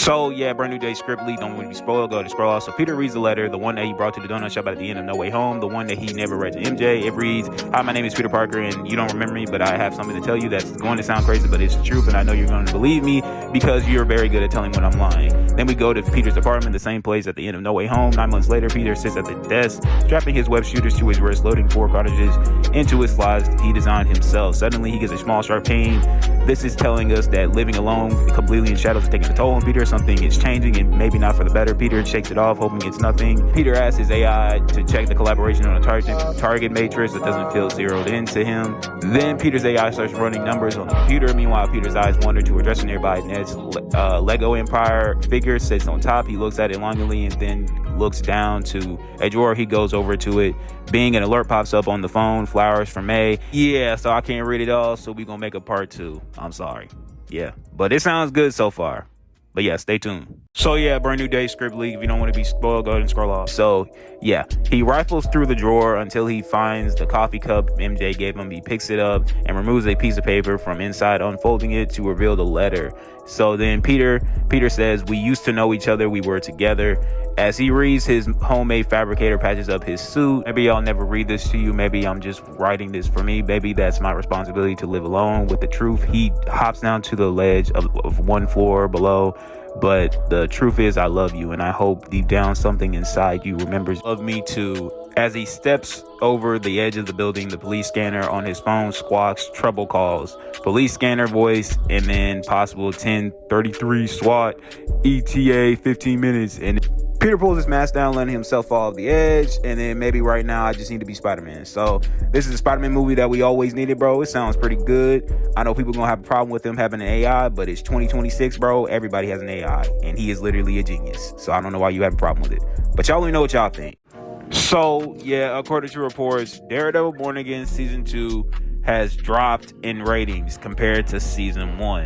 So yeah, brand new day script leak. Don't want to be spoiled. Go to scroll off. So Peter reads the letter, the one that he brought to the donut shop at the end of No Way Home, the one that he never read to MJ. It reads, "Hi, my name is Peter Parker, and you don't remember me, but I have something to tell you that's going to sound crazy, but it's the truth, and I know you're going to believe me because you're very good at telling when I'm lying." Then we go to Peter's apartment, the same place at the end of No Way Home. 9 months later, Peter sits at the desk, strapping his web shooters to his wrist, loading 4 cartridges into his slides he designed himself. Suddenly, he gets a small, sharp pain. This is telling us that living alone, completely in shadows, is taking a toll on Peter. Something is changing, and maybe not for the better. Peter shakes it off, hoping it's nothing. Peter asks his AI to check the collaboration on a target matrix that doesn't feel zeroed into him. Then Peter's AI starts running numbers on the computer. Meanwhile, Peter's eyes wander to a dresser nearby. Ned's Lego Empire figure sits on top. He looks at it longingly and then looks down to a drawer. He goes over to it. Bing, an alert pops up on the phone. Flowers from May. Yeah, so I can't read it all, so we're gonna make a part 2. I'm sorry. Yeah, but it sounds good so far. But yeah, stay tuned. So yeah, brand new day script leak. If you don't want to be spoiled, go ahead and scroll off. So yeah, he rifles through the drawer until he finds the coffee cup MJ gave him. He picks it up and removes a piece of paper from inside, unfolding it to reveal the letter. So then Peter says, "We used to know each other. We were together." As he reads, his homemade fabricator patches up his suit. "Maybe I'll never read this to you. Maybe I'm just writing this for me. Maybe that's my responsibility to live alone with the truth." He hops down to the ledge of 1 floor below. "But the truth is, I love you, and I hope deep down something inside you remembers of me too." As he steps over the edge of the building, the police scanner on his phone squawks trouble calls. Police scanner voice, and then possible 1033 SWAT, ETA 15 minutes. And Peter pulls his mask down, letting himself fall off the edge. And then maybe right now I just need to be Spider-Man. So this is a Spider-Man movie that we always needed, bro. It sounds pretty good. I know people gonna have a problem with him having an AI, but it's 2026, bro. Everybody has an AI, and he is literally a genius. So I don't know why you have a problem with it. But y'all let me know what y'all think. So yeah, according to reports, Daredevil Born Again Season 2 has dropped in ratings compared to Season 1.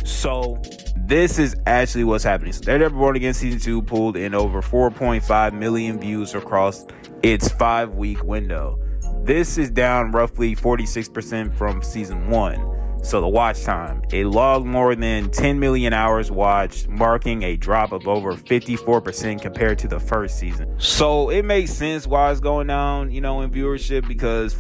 So this is actually what's happening. So Daredevil Born Again Season 2 pulled in over 4.5 million views across its 5-week window. This is down roughly 46% from Season 1. So the watch time, it logged more than 10 million hours watched, marking a drop of over 54% compared to the first season. So it makes sense why it's going down, in viewership, because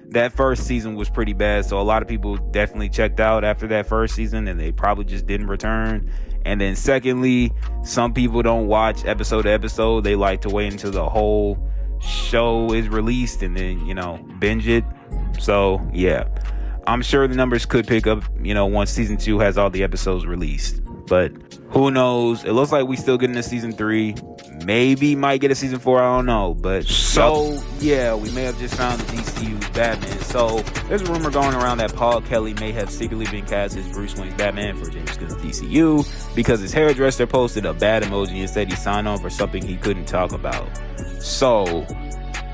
that first season was pretty bad. So a lot of people definitely checked out after that first season, and they probably just didn't return. And then secondly, some people don't watch episode to episode. They like to wait until the whole show is released and then, binge it. So yeah, I'm sure the numbers could pick up, once Season 2 has all the episodes released. But who knows? It looks like we still getting a Season 3. Maybe might get a Season 4. I don't know. But so, yeah, we may have just found the DCU Batman. So there's a rumor going around that Paul Kelly may have secretly been cast as Bruce Wayne's Batman for James Gunn's DCU because his hairdresser posted a bad emoji and said he signed on for something he couldn't talk about. So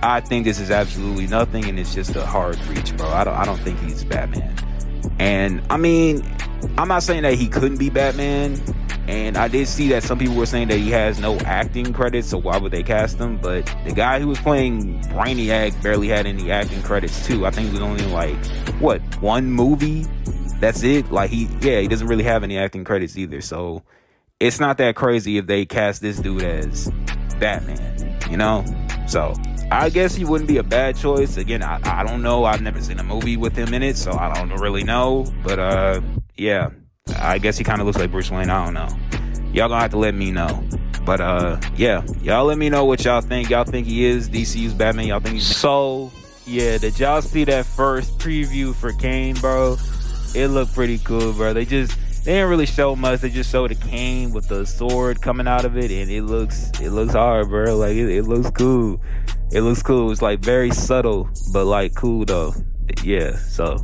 I think this is absolutely nothing, and it's just a hard reach, bro. I don't think he's Batman. And I mean, I'm not saying that he couldn't be Batman, and I did see that some people were saying that he has no acting credits, so why would they cast him? But the guy who was playing Brainiac barely had any acting credits too. I think it was only one movie. That's it. He doesn't really have any acting credits either. So it's not that crazy if they cast this dude as Batman, So I guess he wouldn't be a bad choice. Again, I don't know. I've never seen a movie with him in it, so I don't really know. But yeah, I guess he kind of looks like Bruce Wayne. I don't know. Y'all gonna have to let me know. But yeah, y'all let me know what y'all think. Y'all think he is DCU's Batman? Y'all think he's... So yeah, did y'all see that first preview for Kane, bro? It looked pretty cool, bro. They didn't really show much. They just showed a cane with the sword coming out of it, and it looks hard, bro. It looks cool. It looks cool. It's very subtle, but cool though. Yeah. So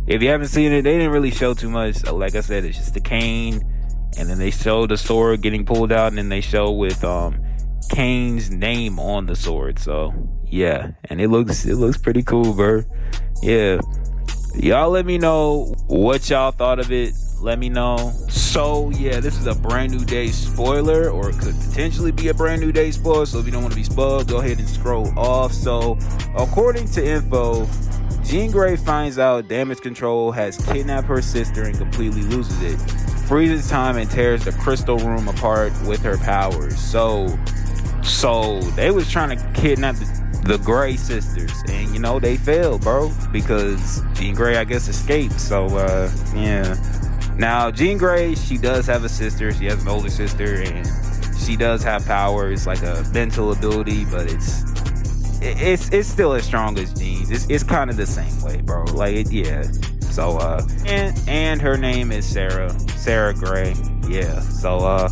if you haven't seen it, they didn't really show too much. Like I said, it's just the cane, and then they show the sword getting pulled out, and then they show with Kane's name on the sword. So yeah, and it looks pretty cool, bro. Yeah. Y'all let me know what y'all thought of it. Let me know. So yeah, this is a brand new day spoiler, or it could potentially be a brand new day spoiler. So if you don't want to be spoiled, go ahead and scroll off. So according to info, Jean Grey finds out Damage Control has kidnapped her sister and completely loses it. freezes time and tears the crystal room apart with her powers. So they was trying to kidnap the Grey sisters, and you know they failed, bro, because Jean Grey, I guess, escaped. So yeah. Now Jean Grey, she does have a sister. She has an older sister, and she does have powers, like a mental ability, but it's still as strong as Jean's. It's kind of the same way, bro. Like yeah. So and her name is Sarah Grey. Yeah. So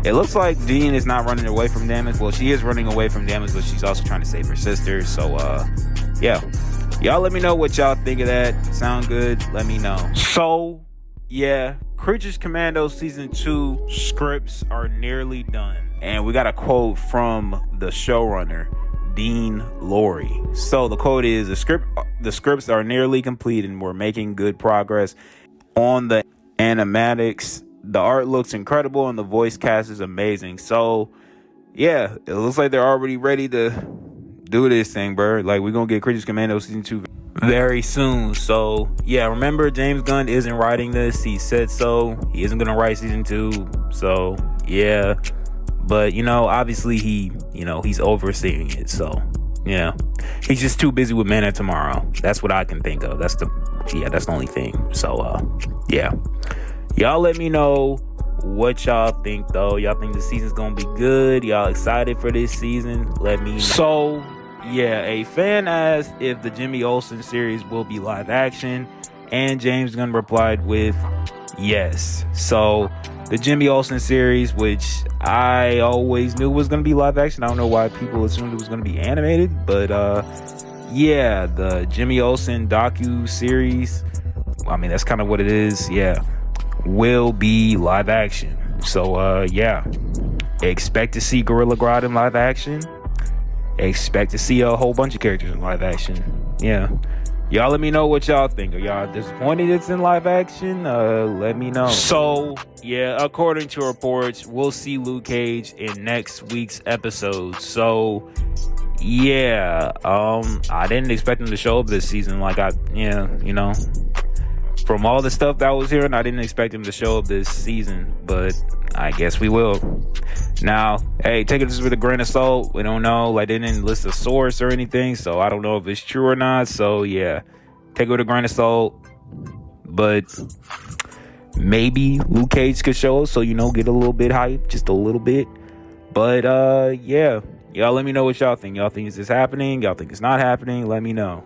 it looks like Jean is not running away from damage. Well, she is running away from damage, but she's also trying to save her sister. So yeah. Y'all let me know what y'all think of that. Sound good? Let me know. So yeah, Creatures Commandos Season 2 scripts are nearly done. And we got a quote from the showrunner, Dean Laurie. So the quote is, the scripts are nearly complete and we're making good progress on the animatics. The art looks incredible and the voice cast is amazing. So yeah, it looks like they're already ready to do this thing, bro. Like, we're gonna get Creatures Commandos Season 2 very soon. So yeah, remember, James Gunn isn't writing this. He said so. He isn't gonna write Season 2. So yeah, but you know, obviously he's overseeing it. So yeah, he's just too busy with Man of Tomorrow. That's what I can think of. That's the only thing. So yeah, y'all let me know what y'all think, though. Y'all think the season's gonna be good? Y'all excited for this season? Let me know. So yeah, a fan asked if the Jimmy Olsen series will be live action, and James Gunn replied with yes. So the Jimmy Olsen series, which I always knew was going to be live action. I don't know why people assumed it was going to be animated, but yeah, the Jimmy Olsen docu series, I mean, that's kind of what it is. Yeah, will be live action. So yeah, expect to see Gorilla Grodd in live action. Expect to see a whole bunch of characters in live action. Yeah, y'all let me know what y'all think. Are y'all disappointed it's in live action? Let me know. So yeah, according to reports, we'll see Luke Cage in next week's episode. So yeah, I didn't expect him to show up this season. Like from all the stuff that I was hearing, I didn't expect him to show up this season, but I guess we will. Now, hey, take it just with a grain of salt. We don't know. Like, they didn't list a source or anything, so I don't know if it's true or not. So yeah, take it with a grain of salt. But maybe Luke Cage could show us, so get a little bit hype, just a little bit. But yeah, y'all let me know what y'all think. Y'all think is this happening? Y'all think it's not happening? Let me know.